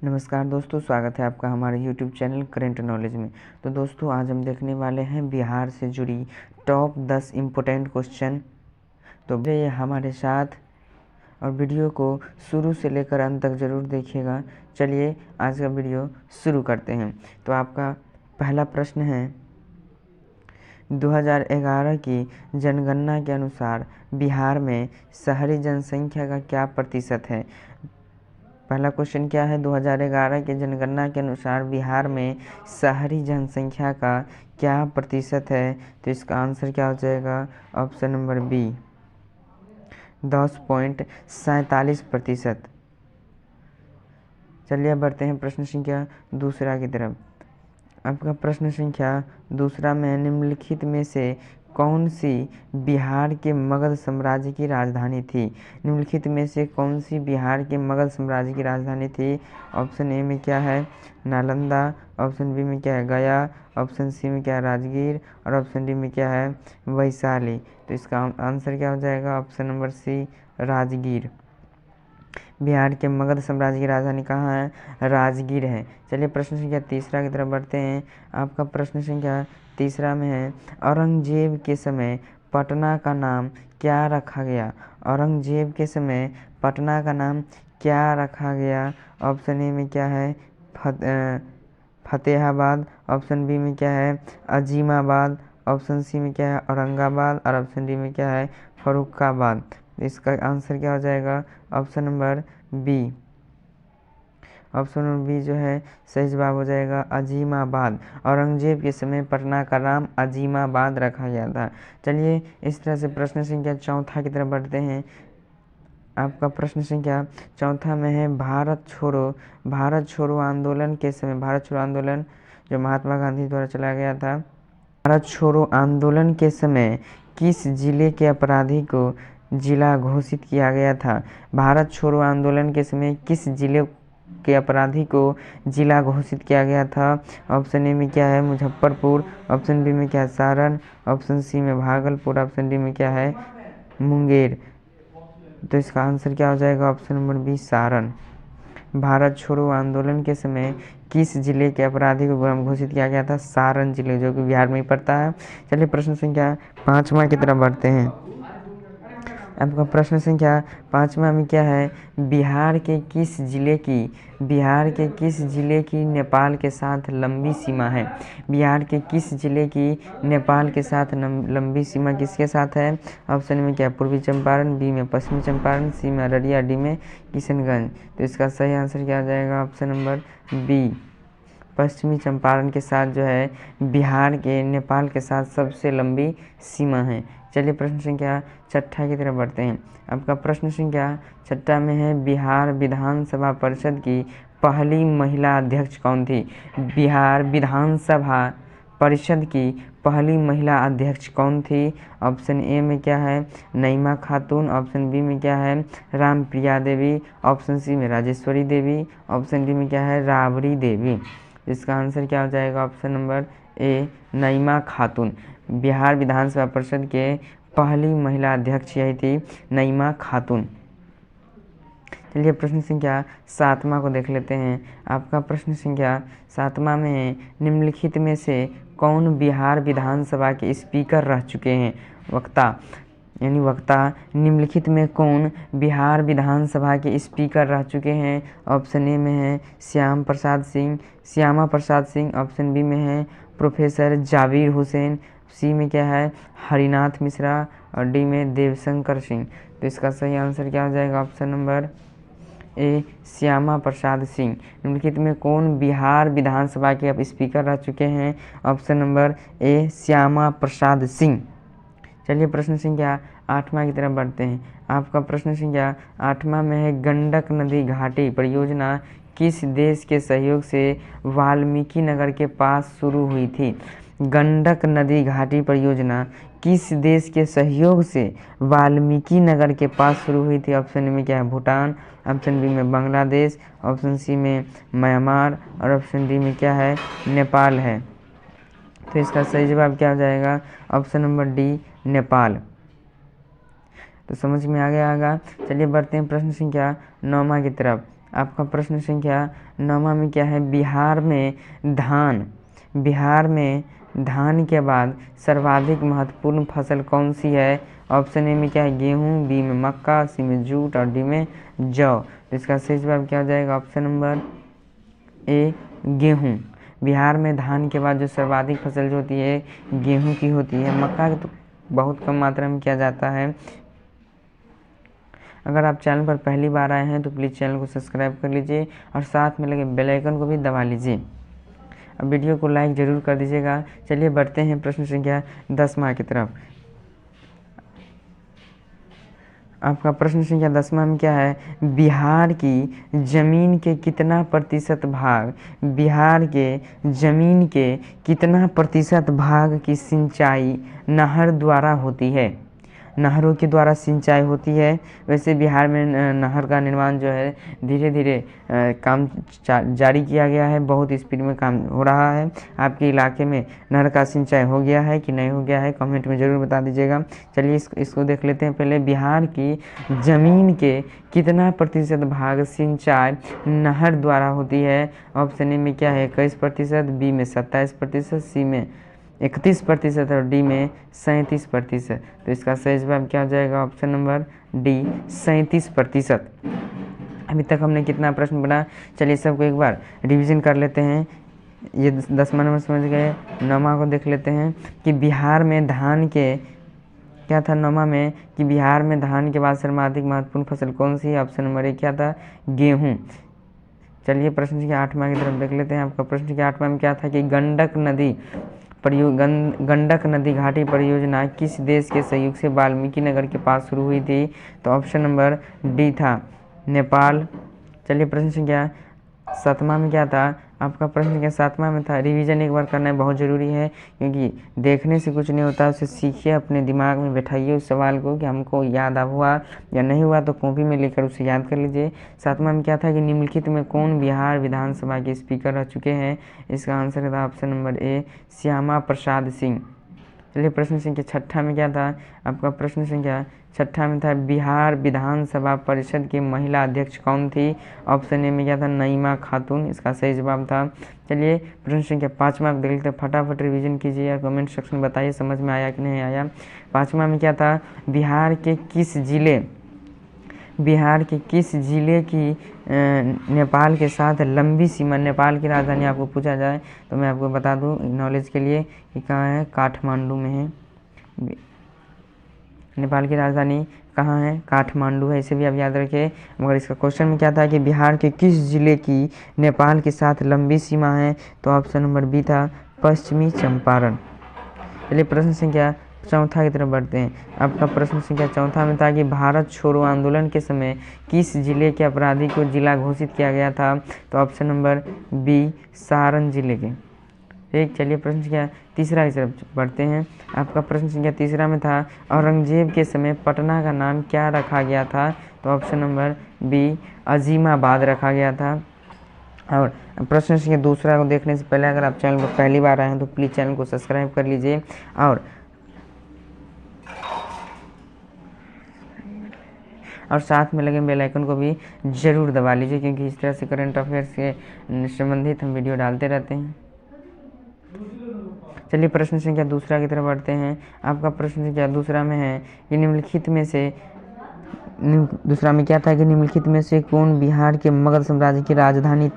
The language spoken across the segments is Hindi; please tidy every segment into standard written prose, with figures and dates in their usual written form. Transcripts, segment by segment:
नमस्कार दोस्तों, स्वागत है आपका हमारे YouTube चैनल करेंट नॉलेज में। तो दोस्तों, आज हम देखने वाले हैं बिहार से जुड़ी टॉप 10 इम्पोर्टेंट क्वेश्चन। तो ये हमारे साथ और वीडियो को शुरू से लेकर अंत तक ज़रूर देखिएगा। चलिए आज का वीडियो शुरू करते हैं। तो आपका पहला प्रश्न है, 2011 की जनगणना के अनुसार बिहार में शहरी जनसंख्या का क्या प्रतिशत है। पहला क्वेश्चन क्या है, 2011 के जनगणना के अनुसार बिहार में शहरी जनसंख्या का क्या प्रतिशत है। तो इसका आंसर क्या हो जाएगा, ऑप्शन नंबर बी, 10.47%। चलिए बढ़ते हैं प्रश्न संख्या दूसरा की तरफ। आपका प्रश्न संख्या दूसरा में, निम्नलिखित में से कौन सी बिहार के मगध साम्राज्य की राजधानी थी। निम्नलिखित में से कौन सी बिहार के मगध साम्राज्य की राजधानी थी। ऑप्शन ए में क्या है, नालंदा। ऑप्शन बी में क्या है, गया। ऑप्शन सी में क्या है, राजगीर। और ऑप्शन डी में क्या है, वैशाली। तो इसका आंसर क्या हो जाएगा, option number C, Rajgir. Bihar के मगध साम्राज्य की राजधानी कहाँ है, राजगीर है। चलिए प्रश्न संख्या तीसरा की तरफ बढ़ते हैं। आपका प्रश्न संख्या तीसरा में है, औरंगजेब के समय पटना का नाम क्या रखा गया। औरंगजेब के समय पटना का नाम क्या रखा गया। ऑप्शन ए में क्या है, फतेहाबाद। ऑप्शन बी में क्या है, अजीमाबाद। ऑप्शन सी में क्या है, औरंगाबाद। और ऑप्शन डी में क्या है, फर्रुखाबाद। इसका आंसर क्या हो जाएगा, option number B. Option number B जो है सही जवाब हो जाएगा, अजीमाबाद। औरंगजेब के समय पटना का नाम अजीमाबाद रखा गया था। चलिए इस तरह से प्रश्न संख्या चौथा की तरफ बढ़ते हैं। आपका प्रश्न संख्या चौथा में है, भारत छोड़ो आंदोलन के समय, भारत छोड़ो आंदोलन जो महात्मा गांधी द्वारा चलाया गया था, भारत छोड़ो आंदोलन के समय किस जिले के अपराधी को जिला घोषित किया गया था। भारत छोड़ो आंदोलन के समय किस जिले के अपराधी को जिला घोषित किया गया था। ऑप्शन ए में क्या है, मुजफ्फरपुर। ऑप्शन बी में क्या है, सारण। ऑप्शन सी में भागलपुर। ऑप्शन डी में क्या है, मुंगेर। तो इसका आंसर क्या हो जाएगा, option number B, Saran. Bharat छोड़ो आंदोलन के समय किस जिले के अपराधी को घोषित किया गया था, सारण जिले, जो कि बिहार में ही पड़ता है। चलिए प्रश्न संख्या पाँचवा की तरफ बढ़ते हैं। आपका प्रश्न संख्या पाँचवा में क्या है, बिहार के किस जिले की नेपाल के साथ लंबी सीमा है। बिहार के किस जिले की नेपाल के साथ लंबी सीमा किसके साथ है। ऑप्शन में क्या है, पूर्वी चंपारण। बी में पश्चिमी चंपारण। सी में अररिया। डी में किशनगंज। तो इसका सही आंसर क्या आ जाएगा, ऑप्शन नंबर बी, पश्चिमी चंपारण के साथ जो है बिहार के नेपाल के साथ सबसे लंबी सीमा है। चलिए प्रश्न संख्या छठा की तरफ बढ़ते हैं। आपका प्रश्न संख्या छठा में है, बिहार विधानसभा परिषद की पहली महिला अध्यक्ष कौन थी। बिहार विधानसभा परिषद की पहली महिला अध्यक्ष कौन थी। ऑप्शन ए में क्या है, नईमा खातून। ऑप्शन बी में क्या है, रामप्रिया देवी। ऑप्शन सी में राजेश्वरी देवी। ऑप्शन डी में क्या है, राबड़ी देवी। इसका आंसर क्या हो जाएगा, ऑप्शन नंबर ए, नईमा खातून। बिहार विधानसभा परिषद के पहली महिला अध्यक्ष यही थी, नईमा खातून। चलिए प्रश्न संख्या सातवां को देख लेते हैं। आपका प्रश्न संख्या सातवां में है, निम्नलिखित में से कौन बिहार विधानसभा के स्पीकर रह चुके हैं। वक्ता निम्नलिखित में कौन बिहार विधानसभा के स्पीकर रह चुके हैं। ऑप्शन ए में है श्यामा प्रसाद सिंह। ऑप्शन बी में है प्रोफेसर जाबिर हुसैन। सी में क्या है, हरिनाथ मिश्रा। और डी में देवशंकर सिंह। तो इसका सही आंसर क्या हो जाएगा, option number A, Shyama Prasad Singh. निम्नलिखित में कौन बिहार विधानसभा के अब स्पीकर रह चुके हैं। Option number A, Shyama Prasad Singh. चलिए प्रश्न संख्या आठवां की तरफ बढ़ते हैं। आपका प्रश्न संख्या आठवां में है, गंडक नदी घाटी परियोजना किस देश के सहयोग से वाल्मीकि नगर के पास शुरू हुई थी। गंडक नदी घाटी परियोजना किस देश के सहयोग से वाल्मीकि नगर के पास शुरू हुई थी। ऑप्शन में क्या है, भूटान। ऑप्शन बी में बांग्लादेश। ऑप्शन सी में म्यांमार। और ऑप्शन डी में क्या है, नेपाल है। तो इसका सही जवाब क्या हो जाएगा, ऑप्शन नंबर डी, नेपाल। तो समझ में आ गया होगा। चलिए बढ़ते हैं प्रश्न संख्या नौवां की तरफ। आपका प्रश्न संख्या 9वां में क्या है, बिहार में धान के बाद सर्वाधिक महत्वपूर्ण फसल कौन सी है। ऑप्शन ए में क्या है, गेहूं, बी में मक्का, सी में जूट और डी में जौ। तो इसका सही जवाब क्या हो जाएगा, ऑप्शन नंबर ए गेहूं। बिहार में धान के बाद जो सर्वाधिक फसल जो होती है गेहूं की होती है, मक्का की तो बहुत कम मात्रा में किया जाता है। अगर आप चैनल पर पहली बार आए हैं तो प्लीज़ चैनल को सब्सक्राइब कर लीजिए और साथ में लगे बेल आइकन को भी दबा लीजिए। अब वीडियो को लाइक ज़रूर कर दीजिएगा। चलिए बढ़ते हैं प्रश्न संख्या 10वां की तरफ। आपका प्रश्न संख्या 10वां में क्या है, बिहार की ज़मीन के कितना प्रतिशत भाग की सिंचाई नहर द्वारा होती है। नहरों के द्वारा सिंचाई होती है। वैसे बिहार में नहर का निर्माण जो है धीरे धीरे काम जारी किया गया है, बहुत स्पीड में काम हो रहा है। आपके इलाके में नहर का सिंचाई हो गया है कि नहीं हो गया है, कमेंट में ज़रूर बता दीजिएगा। चलिए इसको देख लेते हैं। पहले बिहार की ज़मीन के कितना प्रतिशत भाग सिंचाई नहर द्वारा होती है। ऑप्शन ए में क्या है, 21%, बी में 27%, सी में 31% और डी में 37%। तो इसका सही जवाब क्या हो जाएगा, ऑप्शन नंबर डी 37%। अभी तक हमने कितना प्रश्न बना, चलिए सबको एक बार रिवीजन कर लेते हैं। ये 10वां नंबर समझ गए। 9वां को देख लेते हैं कि बिहार में धान के क्या था। 9वां में कि बिहार में धान के बाद सर्वाधिक महत्वपूर्ण फसल कौन सी है। ऑप्शन नंबर ए क्या था, गेहूँ। चलिए प्रश्न संख्या 8वां की तरफ देख लेते हैं। आपका प्रश्न संख्या 8वां में क्या था कि गंडक नदी घाटी परियोजना किस देश के सहयोग से वाल्मीकि नगर के पास शुरू हुई थी। तो ऑप्शन नंबर डी था, नेपाल। चलिए प्रश्न संख्या 7वां में क्या था। आपका प्रश्न संख्या 7वां में था, रिवीजन एक बार करना बहुत ज़रूरी है क्योंकि देखने से कुछ नहीं होता, उसे सीखिए, अपने दिमाग में बैठाइए उस सवाल को कि हमको याद हुआ या नहीं हुआ, तो कॉपी में लेकर उसे याद कर लीजिए। 7वां में क्या था कि निम्नलिखित में कौन बिहार विधानसभा के स्पीकर रह चुके हैं। इसका आंसर था option number A, Shyama Prasad Singh. चलिए प्रश्न संख्या 6 में क्या था। आपका प्रश्न संख्या 6 में था, बिहार विधानसभा परिषद की महिला अध्यक्ष कौन थी। ऑप्शन ए में क्या था, नईमा खातून। इसका सही जवाब था। चलिए प्रश्न संख्या 5वां देख लेते हैं। फटाफट रिवीजन कीजिए और कमेंट सेक्शन में बताइए समझ में आया कि नहीं आया। 5वां में क्या था, बिहार के किस जिले की नेपाल के साथ लंबी सीमा, नेपाल की राजधानी आपको पूछा जाए तो मैं आपको बता दूं नॉलेज के लिए कि कहाँ है, काठमांडू में है। नेपाल की राजधानी कहाँ है, काठमांडू है, इसे भी आप याद रखें। मगर इसका क्वेश्चन में क्या था कि बिहार के किस जिले की नेपाल के साथ लंबी सीमा है। तो ऑप्शन नंबर बी था, पश्चिमी चंपारण। चलिए प्रश्न संख्या 4 की तरफ बढ़ते हैं। आपका प्रश्न संख्या 4 में था कि भारत छोड़ो आंदोलन के समय किस जिले के अपराधी को जिला घोषित किया गया था। तो ऑप्शन नंबर बी, सारण जिले के। ठीक, चलिए प्रश्न संख्या 3 की तरफ बढ़ते हैं। आपका प्रश्न संख्या 3 में था, औरंगजेब के समय पटना का नाम क्या रखा गया था। तो ऑप्शन नंबर बी, अजीमाबाद रखा गया था। और प्रश्न संख्या 2 को देखने से पहले अगर आप चैनल पर पहली बार आए हैं तो प्लीज़ चैनल को सब्सक्राइब कर लीजिए और साथ में लगे बेल आइकन को भी ज़रूर दबा लीजिए क्योंकि इस तरह से करंट अफेयर्स से संबंधित हम वीडियो डालते रहते हैं। चलिए प्रश्न संख्या 2 की तरफ बढ़ते हैं। आपका प्रश्न संख्या 2 में है कि निम्नलिखित में से कौन बिहार के मगध साम्राज्य की राजधानी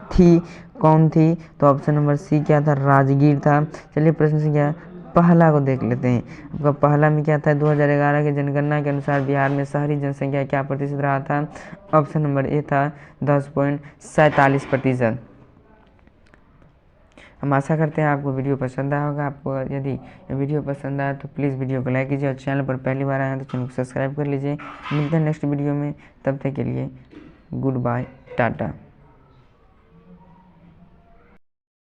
कौन थी। तो ऑप्शन नंबर सी क्या था, राजगीर था। चलिए प्रश्न संख्या पहला को देख लेते हैं। आपका पहला में क्या था, 2011 के जनगणना के अनुसार बिहार में शहरी जनसंख्या क्या प्रतिशत रहा था। ऑप्शन नंबर ए था 10.47%। हम आशा करते हैं आपको वीडियो पसंद आया होगा। आपको यदि वीडियो पसंद आया तो प्लीज़ वीडियो को लाइक कीजिए और चैनल पर पहली बार आए हैं तो चैनल को सब्सक्राइब कर लीजिए। मिलते हैं नेक्स्ट वीडियो में, तब तक के लिए गुड बाय, टाटा।